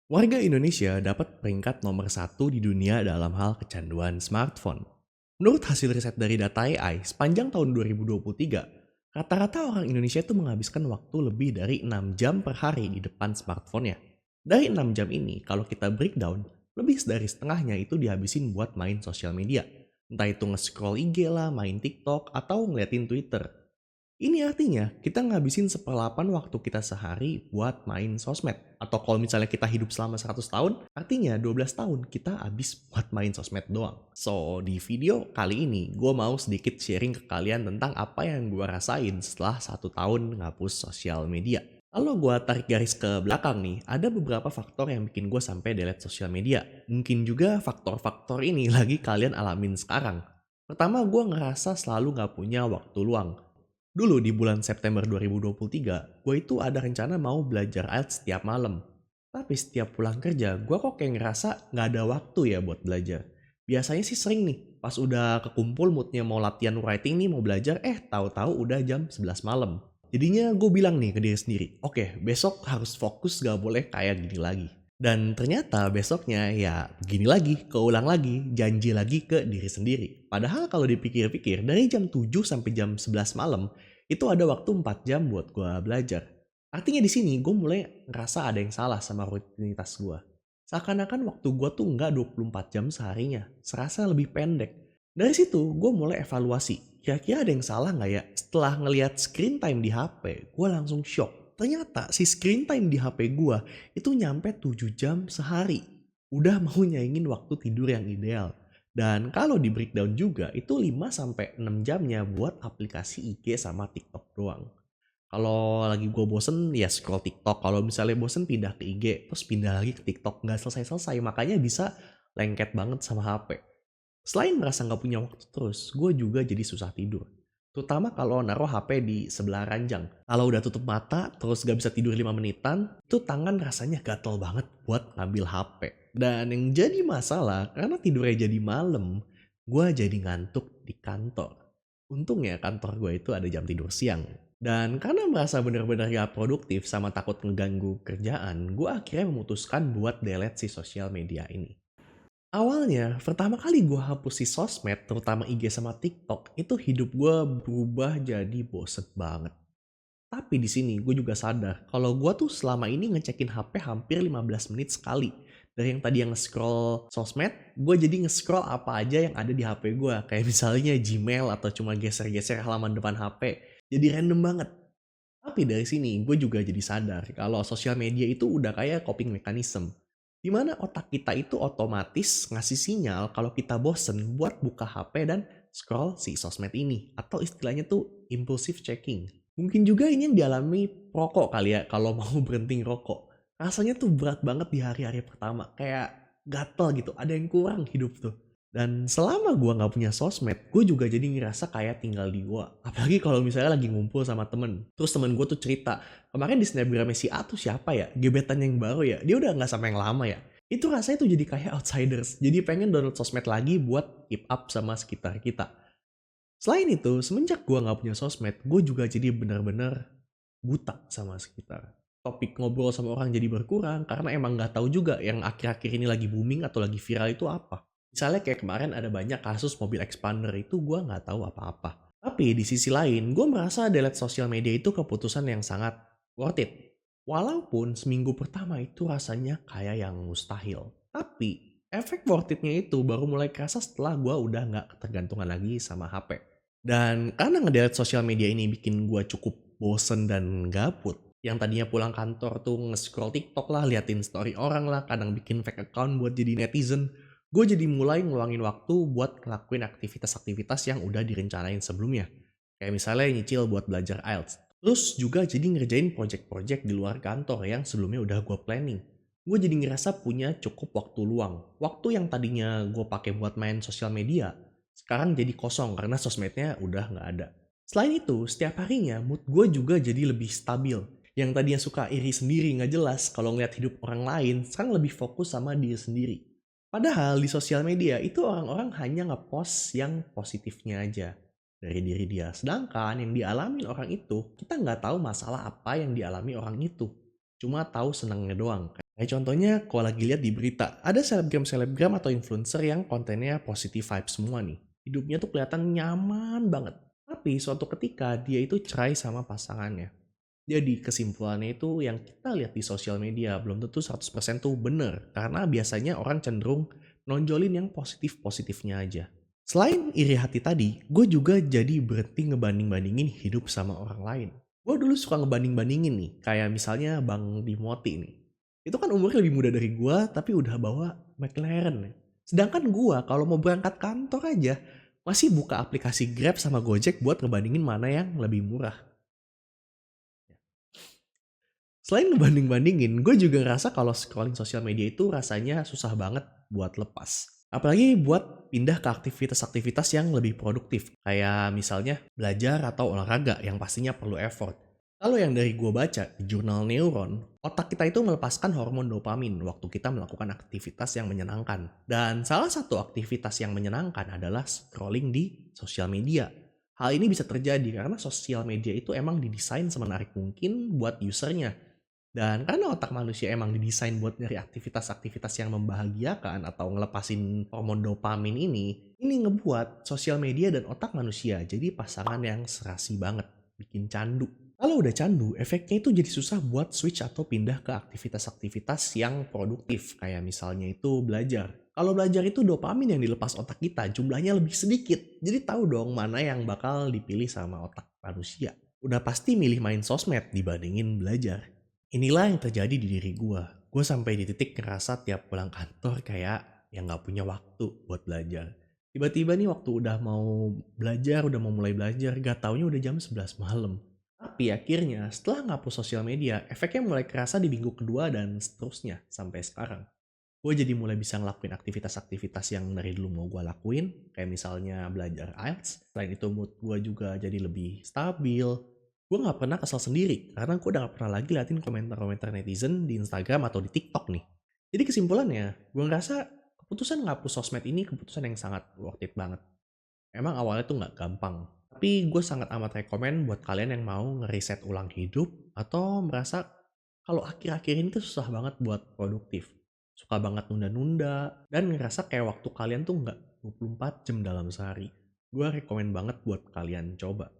Warga Indonesia dapat peringkat nomor satu di dunia dalam hal kecanduan smartphone. Menurut hasil riset dari data AI, sepanjang tahun 2023, rata-rata orang Indonesia itu menghabiskan waktu lebih dari 6 jam per hari di depan smartphone-nya. Dari 6 jam ini, kalau kita breakdown, lebih dari setengahnya itu dihabisin buat main sosial media. Entah itu nge-scroll IG lah, main TikTok, atau ngeliatin Twitter. Ini artinya kita ngabisin seperlapan waktu kita sehari buat main sosmed. Atau kalau misalnya kita hidup selama 100 tahun, artinya 12 tahun kita habis buat main sosmed doang. So, di video kali ini gue mau sedikit sharing ke kalian tentang apa yang gue rasain setelah 1 tahun ngapus sosial media. Kalau gue tarik garis ke belakang nih, ada beberapa faktor yang bikin gue sampai delete sosial media. Mungkin juga faktor-faktor ini lagi kalian alamin sekarang. Pertama, gue ngerasa selalu gak punya waktu luang. Dulu di bulan September 2023, gue itu ada rencana mau belajar IELTS setiap malam. Tapi setiap pulang kerja, gue kok kayak ngerasa nggak ada waktu ya buat belajar. Biasanya sih sering nih, pas udah kekumpul moodnya mau latihan writing nih, mau belajar, tahu-tahu udah jam 11 malam. Jadinya gue bilang nih ke diri sendiri, oke, besok harus fokus, gak boleh kayak gini lagi. Dan ternyata besoknya ya gini lagi, keulang lagi, janji lagi ke diri sendiri. Padahal kalau dipikir-pikir dari jam 7 sampai jam 11 malam itu ada waktu 4 jam buat gue belajar. Artinya di sini gue mulai ngerasa ada yang salah sama rutinitas gue. Seakan-akan waktu gue tuh nggak 24 jam seharinya, serasa lebih pendek. Dari situ gue mulai evaluasi, kira-kira ada yang salah nggak ya? Setelah ngelihat screen time di HP, gue langsung shock. Ternyata si screen time di HP gue itu nyampe 7 jam sehari. Udah mau nyaingin waktu tidur yang ideal. Dan kalau di breakdown juga itu 5 sampai 6 jamnya buat aplikasi IG sama TikTok doang. Kalau lagi gue bosen ya scroll TikTok, kalau misalnya bosen pindah ke IG, terus pindah lagi ke TikTok, nggak selesai-selesai, makanya bisa lengket banget sama HP. Selain merasa nggak punya waktu terus, gue juga jadi susah tidur. Terutama kalau naruh HP di sebelah ranjang. Kalau udah tutup mata, terus gak bisa tidur 5 menitan, itu tangan rasanya gatel banget buat ngambil HP. Dan yang jadi masalah, karena tidurnya jadi malam, gue jadi ngantuk di kantor. Untungnya kantor gue itu ada jam tidur siang. Dan karena merasa benar-benar gak produktif sama takut ngeganggu kerjaan, gue akhirnya memutuskan buat delete si sosial media ini. Awalnya, pertama kali gue hapus si sosmed, terutama IG sama TikTok, itu hidup gue berubah jadi bosen banget. Tapi di sini gue juga sadar kalau gue tuh selama ini ngecekin HP hampir 15 menit sekali. Dari yang tadi yang nge-scroll sosmed, gue jadi nge-scroll apa aja yang ada di HP gue. Kayak misalnya Gmail atau cuma geser-geser halaman depan HP. Jadi random banget. Tapi dari sini gue juga jadi sadar kalau sosial media itu udah kayak coping mechanism. Di mana otak kita itu otomatis ngasih sinyal kalau kita bosen buat buka HP dan scroll si sosmed ini. Atau istilahnya tuh impulsive checking. Mungkin juga ini yang dialami perokok kali ya kalau mau berhenti ngerokok. Rasanya tuh berat banget di hari-hari pertama. Kayak gatel gitu, ada yang kurang hidup tuh. Dan selama gua nggak punya sosmed, gue juga jadi ngerasa kayak tinggal di gua. Apalagi kalau misalnya lagi ngumpul sama temen. Terus temen gue tuh cerita, kemarin di snapgramnya si A tuh siapa ya? Gebetan yang baru ya? Dia udah nggak sama yang lama ya? Itu rasanya tuh jadi kayak outsiders. Jadi pengen download sosmed lagi buat keep up sama sekitar kita. Selain itu, semenjak gua nggak punya sosmed, gue juga jadi benar-benar buta sama sekitar. Topik ngobrol sama orang jadi berkurang karena emang nggak tahu juga yang akhir-akhir ini lagi booming atau lagi viral itu apa. Misalnya kayak kemarin ada banyak kasus mobil expander itu gue nggak tahu apa-apa. Tapi di sisi lain, gue merasa delete sosial media itu keputusan yang sangat worth it. Walaupun seminggu pertama itu rasanya kayak yang mustahil. Tapi efek worth it-nya itu baru mulai kerasa setelah gue udah nggak ketergantungan lagi sama HP. Dan karena ngedelete sosial media ini bikin gue cukup bosen dan gabut. Yang tadinya pulang kantor tuh nge-scroll TikTok lah, liatin story orang lah, kadang bikin fake account buat jadi netizen. Gue jadi mulai ngeluangin waktu buat ngelakuin aktivitas-aktivitas yang udah direncanain sebelumnya. Kayak misalnya nyicil buat belajar IELTS. Terus juga jadi ngerjain project-project di luar kantor yang sebelumnya udah gue planning. Gue jadi ngerasa punya cukup waktu luang. Waktu yang tadinya gue pakai buat main sosial media, sekarang jadi kosong karena sosmednya udah nggak ada. Selain itu, setiap harinya mood gue juga jadi lebih stabil. Yang tadinya suka iri sendiri nggak jelas kalau ngeliat hidup orang lain, sekarang lebih fokus sama diri sendiri. Padahal di sosial media itu orang-orang hanya ngepost yang positifnya aja dari diri dia. Sedangkan yang dialami orang itu, kita nggak tahu masalah apa yang dialami orang itu. Cuma tahu senangnya doang. Kayak contohnya kalau lagi lihat di berita, ada selebgram-selebgram atau influencer yang kontennya positive vibes semua nih. Hidupnya tuh kelihatan nyaman banget. Tapi suatu ketika dia itu cerai sama pasangannya. Jadi kesimpulannya itu yang kita lihat di sosial media belum tentu 100% tuh bener. Karena biasanya orang cenderung nonjolin yang positif-positifnya aja. Selain iri hati tadi, gue juga jadi berhenti ngebanding-bandingin hidup sama orang lain. Gue dulu suka ngebanding-bandingin nih, kayak misalnya Bang Dimoti nih. Itu kan umurnya lebih muda dari gue, tapi udah bawa McLaren. Sedangkan gue kalau mau berangkat kantor aja, masih buka aplikasi Grab sama Gojek buat ngebandingin mana yang lebih murah. Selain ngebanding-bandingin, gue juga ngerasa kalau scrolling sosial media itu rasanya susah banget buat lepas. Apalagi buat pindah ke aktivitas-aktivitas yang lebih produktif. Kayak misalnya belajar atau olahraga yang pastinya perlu effort. Kalau yang dari gue baca di jurnal Neuron, otak kita itu melepaskan hormon dopamin waktu kita melakukan aktivitas yang menyenangkan. Dan salah satu aktivitas yang menyenangkan adalah scrolling di sosial media. Hal ini bisa terjadi karena sosial media itu emang didesain semenarik mungkin buat usernya. Dan karena otak manusia emang didesain buat nyari aktivitas-aktivitas yang membahagiakan atau ngelepasin hormon dopamin ini ngebuat sosial media dan otak manusia jadi pasangan yang serasi banget, bikin candu. Kalau udah candu, efeknya itu jadi susah buat switch atau pindah ke aktivitas-aktivitas yang produktif, kayak misalnya itu belajar. Kalau belajar itu dopamin yang dilepas otak kita jumlahnya lebih sedikit, jadi tahu dong mana yang bakal dipilih sama otak manusia. Udah pasti milih main sosmed dibandingin belajar. Inilah yang terjadi di diri gue. Gue sampai di titik ngerasa tiap pulang kantor kayak yang gak punya waktu buat belajar. Tiba-tiba nih waktu udah mau belajar, udah mau mulai belajar, gak taunya udah jam 11 malam. Tapi akhirnya setelah ngapus sosial media, efeknya mulai kerasa di minggu kedua dan seterusnya sampai sekarang. Gue jadi mulai bisa ngelakuin aktivitas-aktivitas yang dari dulu mau gue lakuin, kayak misalnya belajar IELTS. Selain itu mood gue juga jadi lebih stabil. Gue gak pernah kesel sendiri, karena gue udah gak pernah lagi liatin komentar-komentar netizen di Instagram atau di TikTok nih. Jadi kesimpulannya, gue ngerasa keputusan ngapus sosmed ini keputusan yang sangat worth it banget. Emang awalnya tuh gak gampang, tapi gue sangat amat rekomen buat kalian yang mau ngeriset ulang hidup atau merasa kalau akhir-akhir ini tuh susah banget buat produktif. Suka banget nunda-nunda, dan ngerasa kayak waktu kalian tuh gak 24 jam dalam sehari. Gue rekomen banget buat kalian coba.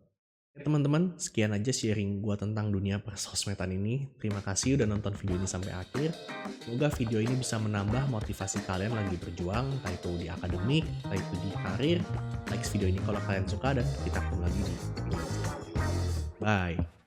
Ya teman-teman, sekian aja sharing gue tentang dunia persosmedan ini. Terima kasih udah nonton video ini sampai akhir. Semoga video ini bisa menambah motivasi kalian lagi berjuang, entah itu di akademik, entah itu di karir. Like video ini kalau kalian suka dan kita ketemu lagi di video selanjutnya. Bye!